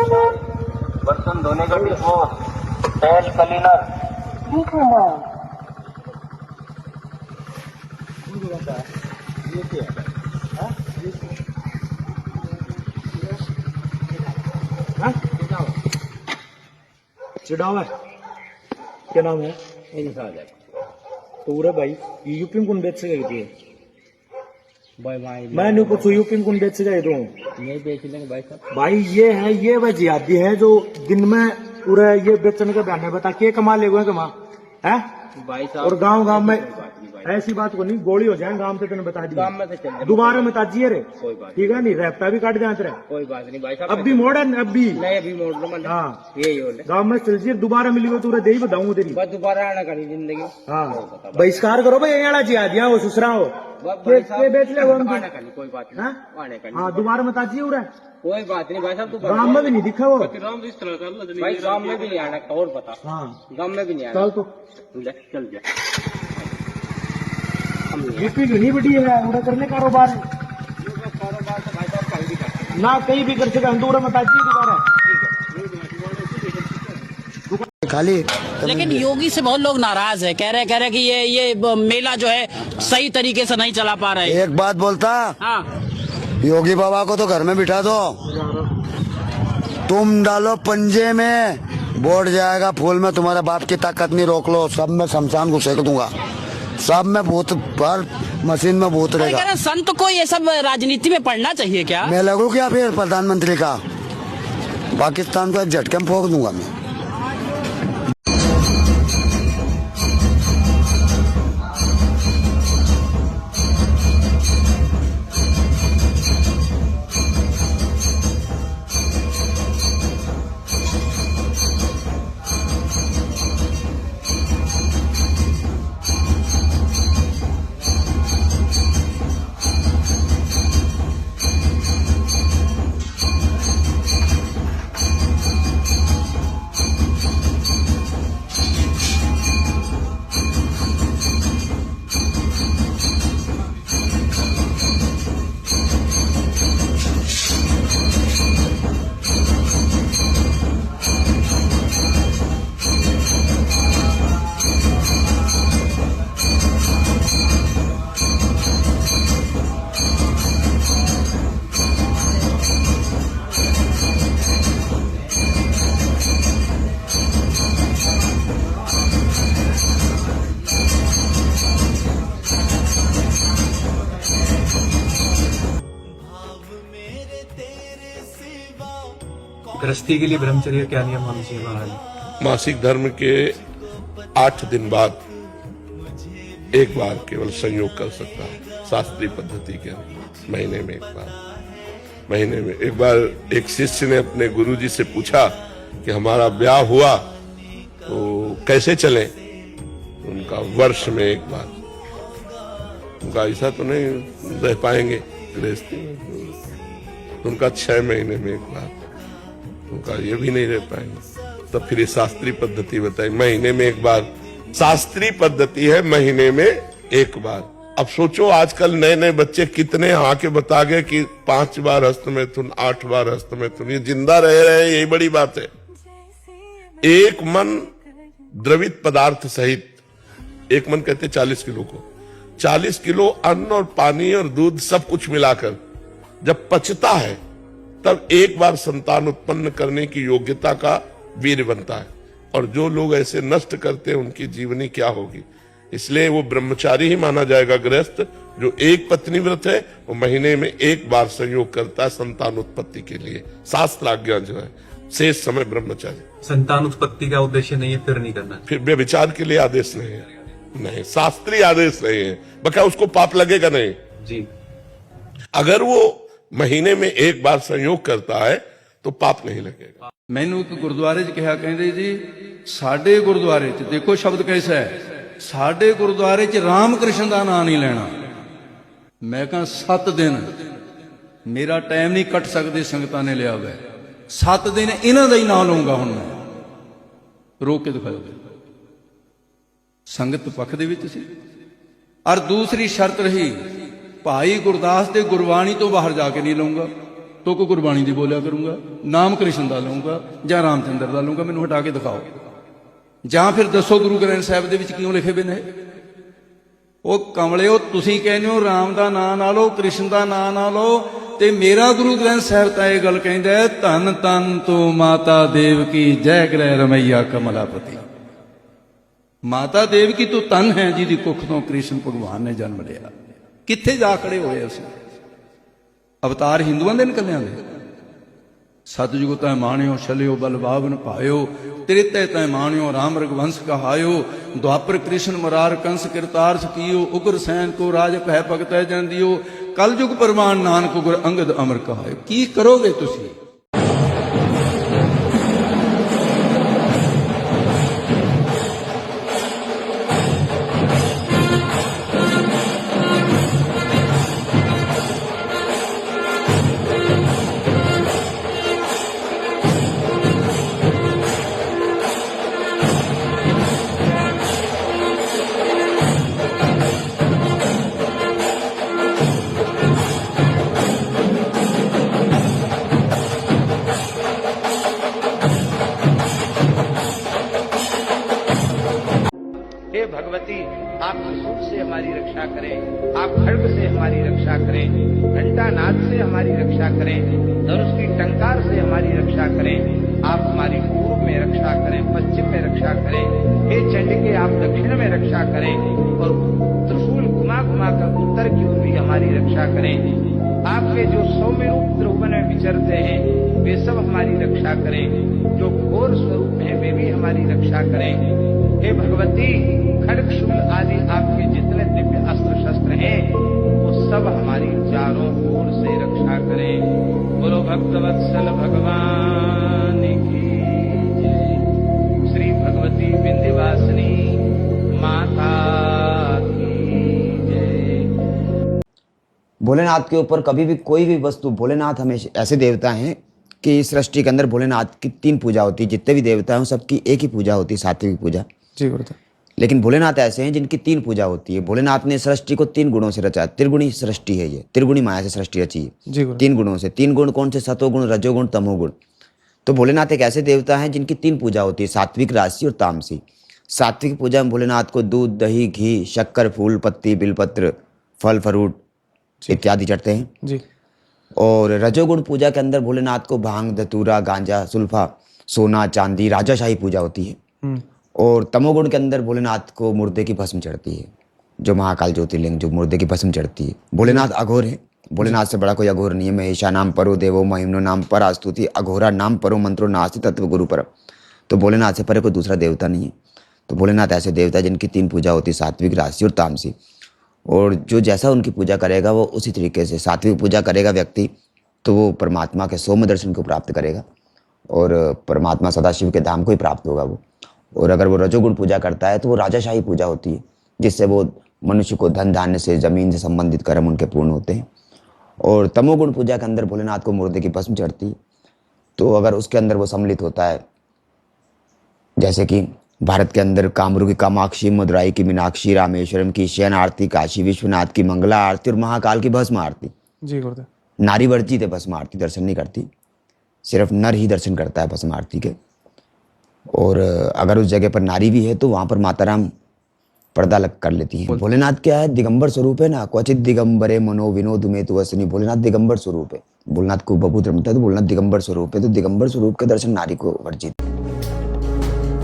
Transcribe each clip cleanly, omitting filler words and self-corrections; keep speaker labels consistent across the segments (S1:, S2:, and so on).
S1: बर्तन धोने का डिशवॉश, टैल क्लीनर। ठीक है ना?
S2: चिड़ावा क्या नाम है? पूरा भाई यूपी में कौन बेच से गई थी? मैं नहीं पूछू यूपी में कौन बेच से गए?
S1: नहीं बेच लेंगे भाई साहब।
S2: भाई ये वह जिहादी है जो दिन में पूरा ये बेचने का बहाने बता के कमा ले गए कमा है
S1: भाई साहब।
S2: और गांव में ऐसी बात को नहीं, गोली हो जाए गांव से तेने बता दी।
S1: गांव में से चल
S2: दोबारा में ताजिए रे,
S1: कोई बात
S2: ठीक है नहीं? रैपटा भी काट जाते रहे,
S1: कोई बात नहीं भाई साहब।
S2: अब भी मॉडर्न अब भी
S1: नहीं अभी मोड़ लो मतलब।
S2: हाँ
S1: यही बोले
S2: गांव में चल जी, दोबारा मिली हो तुरे दे ही बताऊंगा तेरी।
S1: बस दोबारा आना करी जिंदगी।
S2: हाँ बहिष्कार करो भाई, ये जिहादिया हो सुसरा हो के बेच ले हम।
S1: आना करी कोई बात नहीं। आने करी
S2: हाँ दोबारा में ताजिए उरा,
S1: कोई बात नहीं भाई साहब। तू
S2: गांव में भी नहीं दिखा वो
S1: भाई, गांव में भी नहीं आना और बता।
S2: हाँ
S1: गांव में भी नहीं आना।
S2: चल तो
S1: चल जा।
S2: यूपी नहीं बढ़ी है उड़ा करने कारोबार है
S1: कारोबार तो भाई साहब कहीं भी करते
S2: ना, कहीं भी कर सके हम तो उड़ा में ताजिए दोबारा खाली।
S3: लेकिन योगी से बहुत लोग नाराज है, कह रहे कि ये मेला जो है सही तरीके से नहीं चला पा रहे।
S4: एक बात बोलता,
S3: हाँ
S4: योगी बाबा को तो घर में बिठा दो, तुम डालो पंजे में, बोर्ड जाएगा फूल में, तुम्हारे बाप की ताकत नहीं, रोक लो, सब में शमशान को सेक दूंगा, सब में भूत, हर मशीन में भूत रहेगा।
S3: संत को ये सब राजनीति में पढ़ना चाहिए क्या?
S4: मैं लगू क्या फिर प्रधानमंत्री का? पाकिस्तान को एक झटके में फोड़ दूंगा मैं।
S5: गृहस्थी के लिए ब्रह्मचर्य क्या नियम होना चाहिए महाराज?
S6: मासिक धर्म के 8 दिन बाद एक बार केवल संयोग कर सकता है, शास्त्रीय पद्धति के अनुसार महीने में एक बार एक शिष्य ने अपने गुरुजी से पूछा कि हमारा ब्याह हुआ तो कैसे चले? उनका वर्ष में एक बार। उनका ऐसा तो नहीं रह पाएंगे गृहस्थी में, उनका 6 महीने में एक बार, उनका ये भी नहीं रह पाएंगे। तो फिर ये शास्त्रीय पद्धति बताई, महीने में एक बार। शास्त्रीय पद्धति है महीने में एक बार। अब सोचो आजकल नए नए बच्चे कितने आके बता गए कि 5 बार हस्तमैथुन, 8 बार हस्तमैथुन, ये जिंदा रह रहे हैं, यही बड़ी बात है। एक मन द्रवित पदार्थ सहित, एक मन कहते 40 किलो को, 40 किलो अन्न और पानी और दूध सब कुछ मिलाकर जब पचता है तब एक बार संतान उत्पन्न करने की योग्यता का वीर बनता है। और जो लोग ऐसे नष्ट करते हैं उनकी जीवनी क्या होगी? इसलिए वो ब्रह्मचारी ही माना जाएगा गृहस्थ जो एक पत्नी व्रत है, वो महीने में एक बार संयोग करता है संतान उत्पत्ति के लिए। शास्त्राज्ञा जो है, शेष समय ब्रह्मचारी।
S5: संतान उत्पत्ति का उद्देश्य नहीं है फिर नहीं करना?
S6: फिर व्यभिचार के लिए आदेश नहीं है, नहीं शास्त्रीय आदेश नहीं है, बका उसको पाप लगेगा नहीं
S5: जी।
S6: अगर वो महीने में एक बार संयोग करता है तो पाप नहीं लगेगा।
S7: मैनू एक गुरुद्वारे च कहा, कहते जी साडे गुरुद्वारे च देखो शब्द कैसा है, साडे गुरुद्वारे च राम कृष्ण का नाम नहीं लेना। मैं कहा 7 दिन मेरा टाइम नहीं कट सकते, संगतां ने लिया हुआ 7 दिन इन्हां दा ही नाम लूंगा। हुण मैं रोक के दिखाओ, संगत पक्ष दे विच सी। और दूसरी शर्त रही, भाई गुरदास दे गुरबाणी तो बाहर जाके नहीं लूंगा। तुक गुरबाणी दी बोलिया करूंगा, नाम कृष्ण दा लूंगा ਜਾਂ ਰਾਮਚੰਦਰ ਦਾ ਲੂੰਗਾ, ਮੈਨੂੰ ਹਟਾ ਕੇ ਦਿਖਾਓ। ਜਾਂ ਫਿਰ ਦੱਸੋ ਗੁਰੂ ਗ੍ਰੰਥ ਸਾਹਿਬ ਦੇ ਵਿੱਚ ਕਿਉਂ ਲਿਖੇ ਹੋਏ ਨੇ? ਉਹ ਕਮਲਿਓ, ਤੁਸੀਂ ਕਹਿੰਦੇ ਹੋ ਰਾਮ ਦਾ ਨਾਂ ਨਾ ਲਓ, ਕ੍ਰਿਸ਼ਨ ਦਾ ਨਾਂ ਨਾ ਲਓ, ਤੇ ਮੇਰਾ ਗੁਰੂ ਗ੍ਰੰਥ ਸਾਹਿਬ ਤਾਂ ਇਹ ਗੱਲ ਕਹਿੰਦਾ ਹੈ, ਧੰਨ ਧੰਨ ਤੂੰ ਮਾਤਾ ਦੇਵਕੀ ਜੈ ਗ੍ਰਹਿ ਰਮਈਆ ਕਮਲਾਪਤੀ। ਮਾਤਾ ਦੇਵਕੀ ਤੂੰ ਧੰਨ ਹੈ ਜਿਹਦੀ ਕੁੱਖ ਤੋਂ ਕ੍ਰਿਸ਼ਨ ਭਗਵਾਨ ਨੇ ਜਨਮ ਲਿਆ। ਕਿੱਥੇ ਜਾ ਖੜੇ ਹੋਏ ਅਸੀਂ? ਅਵਤਾਰ ਹਿੰਦੂਆਂ ਦੇ ਨਿਕਲਿਆਂ ਦੇ। सतयुग तय माणियो छलियो बलभावन पायो, त्रेते तय माणियो राम रघुवंश कहायो, द्वापर कृष्ण मरार कंस कृतार्थ कियो, उग्र सैन को राज भय भगत जन दियो, कलयुग परमाण नानक गुर अंगद अमर कहायो। की करोगे तुसी?
S1: हे भगवती, आप त्रिशूल से हमारी रक्षा करें, आप खड्ग से हमारी रक्षा करें, घंटा नाद से हमारी रक्षा करें, धनुष की टंकार से हमारी रक्षा करें। आप हमारी पूर्व में रक्षा करें, पश्चिम में रक्षा करें। हे चंडिके, आप दक्षिण में रक्षा करें और त्रिशूल घुमा घुमा कर उत्तर की ओर भी हमारी रक्षा करें। आपके जो सौम्य रूप त्रिभुवन में विचरते हैं वे सब हमारी रक्षा करें, जो घोर स्वरूप है वे भी हमारी रक्षा करें। हे भगवती, खड्ग शूल आदि आपके जितने दिव्य अस्त्र शस्त्र हैं वो सब हमारी चारों ओर से रक्षा करें। बोलो भक्तवत्सल भगवान की जय। श्री भगवती विंध्यवासिनी माता की जय।
S8: भोलेनाथ के ऊपर कभी भी कोई भी वस्तु, भोलेनाथ हमेशा ऐसे देवता हैं कि इस सृष्टि के अंदर भोलेनाथ की 3 पूजा होती है। जितने भी देवता हैं सबकी एक ही पूजा होती है, सात्विक पूजा।
S2: जी गुरुदेव।
S8: लेकिन भोलेनाथ ऐसे हैं जिनकी 3 पूजा होती है। भोलेनाथ ने सृष्टि को 3 गुणों से रचा, त्रिगुणी सृष्टि है ये, त्रिगुणी माया से सृष्टि रची है। 3 गुणों से। 3 गुण कौन से? सतोगुण, रजोगुण, तमोगुण। तो भोलेनाथ एक ऐसे देवता हैं जिनकी 3 पूजा होती है, सात्विक, राजसी और तामसी। सात्विक पूजा में भोलेनाथ को दूध, दही, घी, शक्कर, फूल पत्ती, बिलपत्र, फल फ्रूट इत्यादि चढ़ते हैं
S2: जी।
S8: और रजोगुण पूजा के अंदर भोलेनाथ को भांग, धतूरा, गांजा, सुल्फा, सोना, चांदी, राजाशाही पूजा होती है। और तमोगुण के अंदर भोलेनाथ को मुर्दे की भस्म चढ़ती है, जो महाकाल ज्योतिर्लिंग, जो मुर्दे की भस्म चढ़ती है। भोलेनाथ अघोर है, भोलेनाथ से बड़ा कोई अघोर नहीं है। महेशा नाम परो देवो महिमनो नाम पर आस्तुति, अघोरा नाम परो मंत्रो नास्ति तत्व गुरु पर। तो भोलेनाथ से परे कोई दूसरा देवता नहीं है। तो भोलेनाथ ऐसे देवता जिनकी 3 पूजा होती है, सात्विक, राजसी और तामसी। और जो जैसा उनकी पूजा करेगा वो उसी तरीके से, सात्विक पूजा करेगा व्यक्ति तो वो परमात्मा के सौम्य दर्शन को प्राप्त करेगा और परमात्मा सदाशिव के धाम को ही प्राप्त होगा वो। और अगर वो रजोगुण पूजा करता है तो वो राजाशाही पूजा होती है, जिससे वो मनुष्य को धन धान्य से, जमीन से संबंधित कर्म उनके पूर्ण होते हैं। और तमोगुण पूजा के अंदर भोलेनाथ को मुर्दे की भस्म चढ़ती है। तो अगर उसके अंदर वो सम्मिलित होता है, जैसे कि भारत के अंदर कामरू की कामाक्षी, मदुराई की मीनाक्षी, रामेश्वरम की शयन आरती, काशी विश्वनाथ की मंगला आरती और महाकाल की भस्म आरती।
S2: जी गुरुदेव।
S8: नारी वर्जित है भस्म आरती, दर्शन नहीं करती, सिर्फ नर ही दर्शन करता है भस्म आरती के। और अगर उस जगह पर नारी भी है तो वहाँ पर माता राम पर्दा लग कर लेती हैं। भोलेनाथ क्या है? दिगंबर स्वरूप है ना। क्वचित दिगंबरे मनो विनोद में तो वसनी। भोलेनाथ दिगंबर स्वरूप है। भोलेनाथ को बबूत रमता है तो भोलेनाथ दिगंबर स्वरूप है। तो दिगंबर स्वरूप के दर्शन नारी को वर्जित।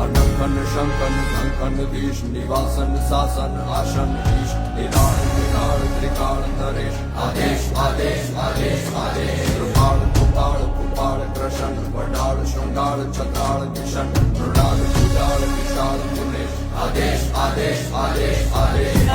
S9: अनंकन शंकन कंकन दीश निवासन शासन आसन ईश निराण निराण त्रिकाल नरेश आदेश आदेश आदेश आदेश कृपाल कुपाल कुपाल कृष्ण वडाल शृंगाल छत्राल किशन मृणाल कुजाल विशाल मुनेश आदेश आदेश आदेश आदेश